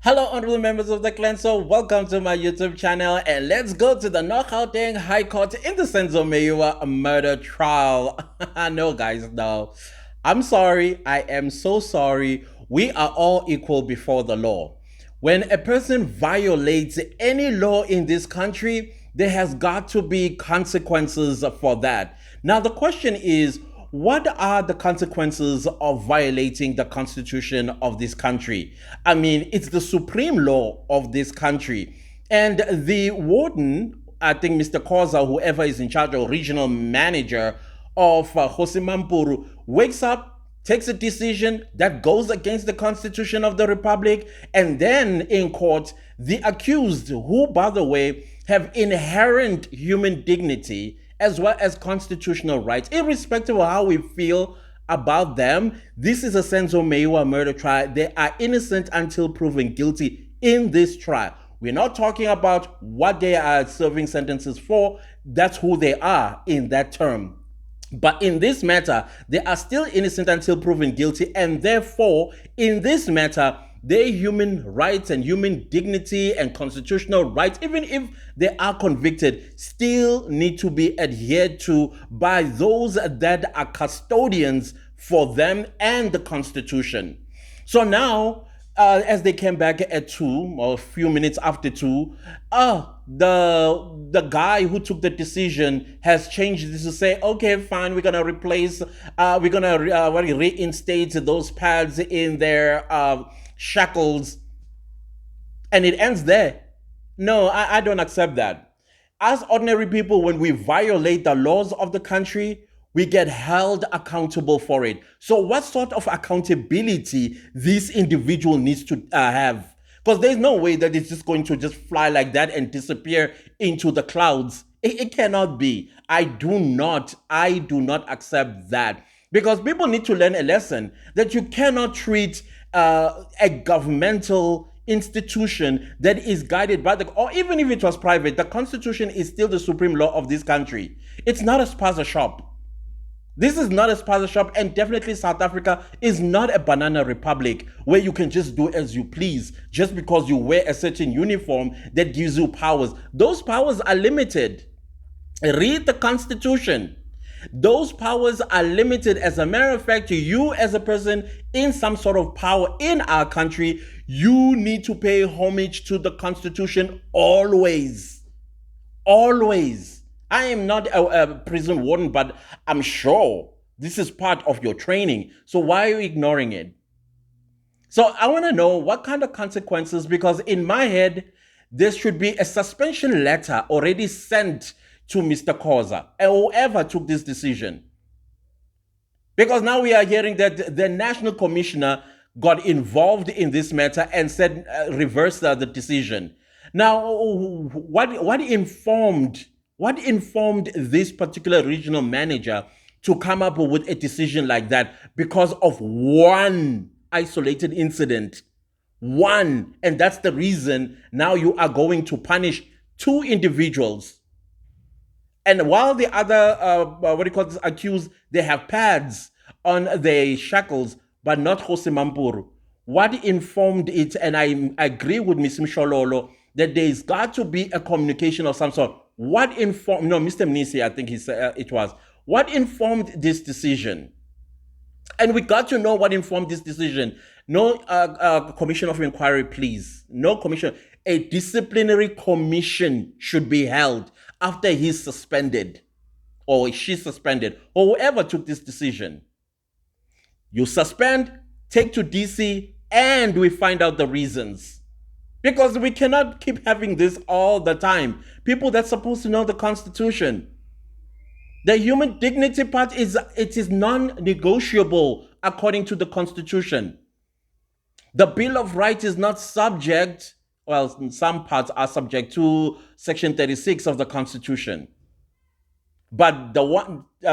Hello, honorable members of the clan. So, welcome to my YouTube channel, and let's go to the North Gauteng High Court in the Senzo murder trial. No, guys, no. I'm sorry. I am so sorry. We are all equal before the law. When a person violates any law in this country, there has got to be consequences for that. Now, the question is, what are the consequences of violating the constitution of this country? I mean, it's the supreme law of this country. And the warden, I think Mr. Kgosi, whoever is in charge, or regional manager of Kgosi Mampuru, wakes up, takes a decision that goes against the constitution of the republic, and then in court, the accused, who, by the way, have inherent human dignity as well as constitutional rights, irrespective of how we feel about them. This is a Senzo murder trial. They are innocent until proven guilty in this trial. We're not talking about what they are serving sentences for. That's who they are in that term. But in this matter, they are still innocent until proven guilty, and therefore, in this matter, their human rights and human dignity and constitutional rights, even if they are convicted, still need to be adhered to by those that are custodians for them and the Constitution. So now, as they came back at 2 or a few minutes after 2, the guy who took the decision has changed this to say, okay, fine, we're gonna replace, we're gonna reinstate those pads in their shackles, and it ends there. No, I don't accept that. As ordinary people, when we violate the laws of the country, we get held accountable for it. So what sort of accountability this individual needs to have? Because there's no way that it's just going to just fly like that and disappear into the clouds. It cannot be. I do not accept that. Because people need to learn a lesson that you cannot treat a governmental institution that is guided by or even if it was private, the Constitution is still the supreme law of this country. It's not a spaza shop. This is not a spaza shop, and definitely South Africa is not a banana republic where you can just do as you please just because you wear a certain uniform that gives you powers. Those powers are limited. Read the Constitution. Those powers are limited. As a matter of fact, you as a person in some sort of power in our country, you need to pay homage to the Constitution always. Always. I am not a prison warden, but I'm sure this is part of your training. So why are you ignoring it? So I want to know what kind of consequences, because in my head, there should be a suspension letter already sent to Mr. Kgosi and whoever took this decision. Because now we are hearing that the National Commissioner got involved in this matter and said, reverse the decision. Now, what informed this particular regional manager to come up with a decision like that? Because of one isolated incident. One. And that's the reason now you are going to punish 2 individuals. And while the other, accused, they have pads on their shackles, but not Kgosi Mampuru. What informed it, and I agree with Ms. Mshololo, that there's got to be a communication of some sort. What informed, no, Mr. Mnisi, I think it was. What informed this decision? And we got to know what informed this decision. No commission of inquiry, please. No commission. A disciplinary commission should be held after he's suspended or she's suspended or whoever took this decision. You suspend, take to DC, and we find out the reasons. Because we cannot keep having this all the time. People that's supposed to know the Constitution. The human dignity part is non-negotiable according to the Constitution. The Bill of Rights is not subject, well, some parts are subject to Section 36 of the Constitution. But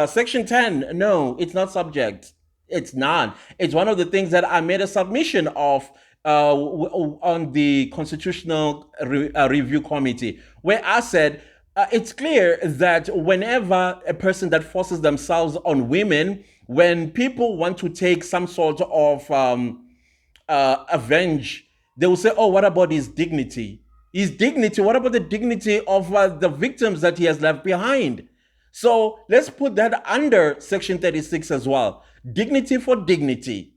Section 10, no, it's not subject. It's not. It's one of the things that I made a submission of on the Constitutional Review Committee, where I said, it's clear that whenever a person that forces themselves on women, when people want to take some sort of avenge They will say, oh, what about his dignity? His dignity, what about the dignity of the victims that he has left behind? So let's put that under Section 36 as well. Dignity for dignity.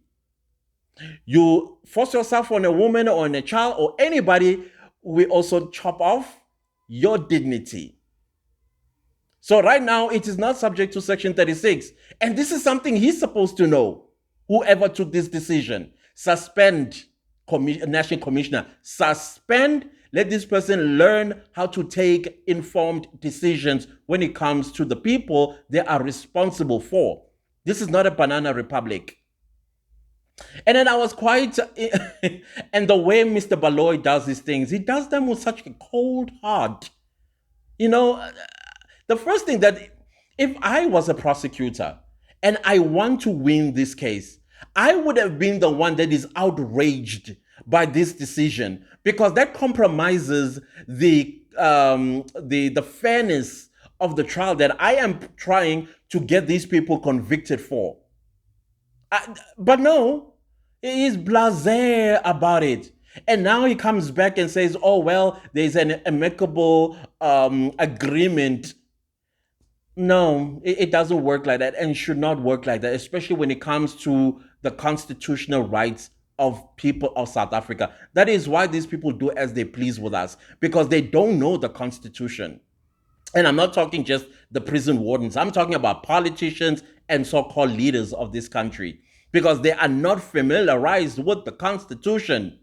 You force yourself on a woman or on a child or anybody, we also chop off your dignity. So right now, it is not subject to Section 36. And this is something he's supposed to know. Whoever took this decision, suspend National Commissioner, suspend, let this person learn how to take informed decisions when it comes to the people they are responsible for. This is not a banana republic. And then I was quite, and the way Mr. Baloy does these things, he does them with such a cold heart. You know, the first thing that, if I was a prosecutor and I want to win this case, I would have been the one that is outraged by this decision, because that compromises the fairness of the trial that I am trying to get these people convicted for. But no, he is blasé about it. And now he comes back and says, oh, well, there's an amicable agreement. No, it doesn't work like that, and should not work like that, especially when it comes to the constitutional rights of people of South Africa. That is why these people do as they please with us, because they don't know the Constitution. And I'm not talking just the prison wardens. I'm talking about politicians and so-called leaders of this country, because they are not familiarized with the Constitution.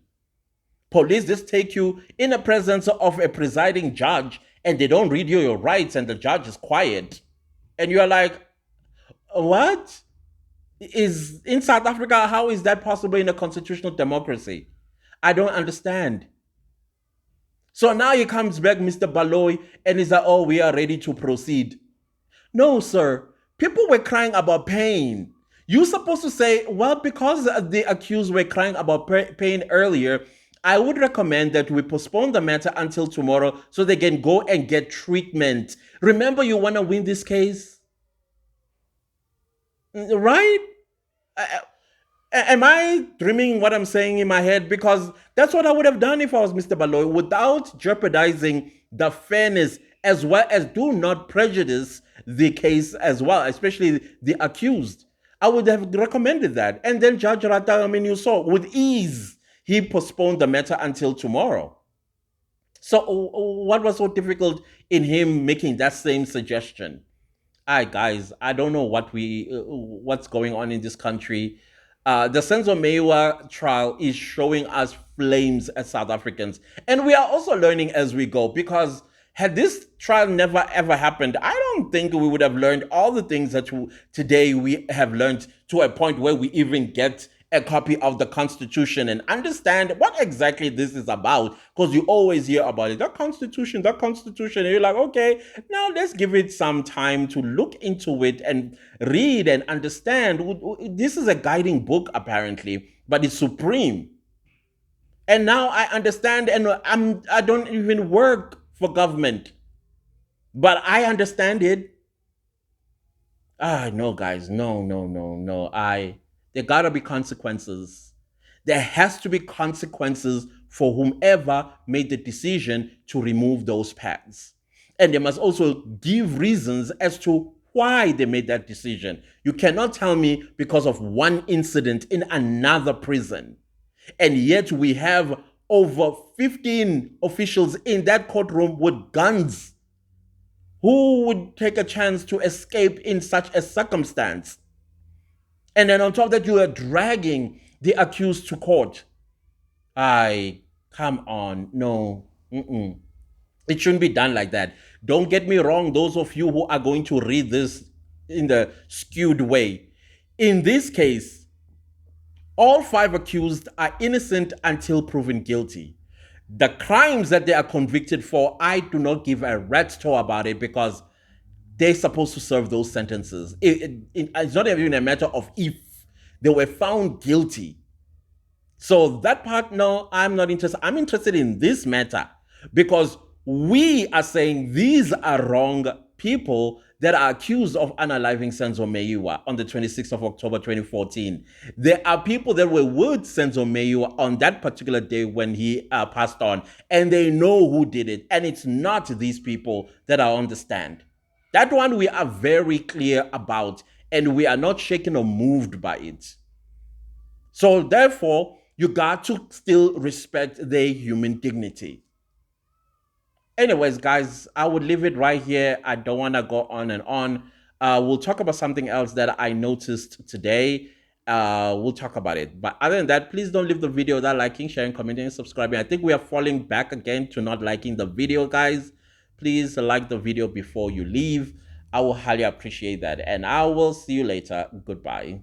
Police just take you in the presence of a presiding judge and they don't read you your rights and the judge is quiet. And you're like, what? Is in South Africa, how is that possible in a constitutional democracy? I don't understand. So now he comes back, Mr. Baloy, and he's like, oh, we are ready to proceed. No, sir. People were crying about pain. You're supposed to say, well, because the accused were crying about pain earlier, I would recommend that we postpone the matter until tomorrow so they can go and get treatment. Remember, you want to win this case? Right? Am I dreaming what I'm saying in my head? Because that's what I would have done if I was Mr. Baloy, without jeopardizing the fairness, as well as do not prejudice the case as well, especially the accused. I would have recommended that. And then Judge Rata, I mean, you saw with ease, he postponed the matter until tomorrow. So what was so difficult in him making that same suggestion? Guys, I don't know what's going on in this country. The Senzo Mewa trial is showing us flames as South Africans. And we are also learning as we go, because had this trial never ever happened, I don't think we would have learned all the things that today we have learned, to a point where we even get a copy of the Constitution and understand what exactly this is about. Because you always hear about it, the Constitution, and you're like, okay, now let's give it some time to look into it and read and understand. This is a guiding book, apparently, but it's supreme. And now I understand, and I don't even work for government, but I understand it. No, guys, no. There gotta be consequences. There has to be consequences for whomever made the decision to remove those pads. And they must also give reasons as to why they made that decision. You cannot tell me because of one incident in another prison. And yet we have over 15 officials in that courtroom with guns. Who would take a chance to escape in such a circumstance? And then on top of that, you are dragging the accused to court. Come on, no. It shouldn't be done like that. Don't get me wrong, those of you who are going to read this in the skewed way. In this case, all 5 accused are innocent until proven guilty. The crimes that they are convicted for, I do not give a rat's tail about it, because they're supposed to serve those sentences. It's not even a matter of if. They were found guilty. So that part, no, I'm not interested. I'm interested in this matter, because we are saying these are wrong people that are accused of unaliving Senzo Meyiwa on the 26th of October 2014. There are people that were with Senzo Meyiwa on that particular day when he passed on, and they know who did it. And it's not these people that are on the stand. That one we are very clear about, and we are not shaken or moved by it. So therefore, you got to still respect their human dignity. Anyways, guys, I would leave it right here. I don't want to go on and on. We'll talk about something else that I noticed today. We'll talk about it. But other than that, please don't leave the video without liking, sharing, commenting, and subscribing. I think we are falling back again to not liking the video, guys. Please like the video before you leave. I will highly appreciate that. And I will see you later. Goodbye.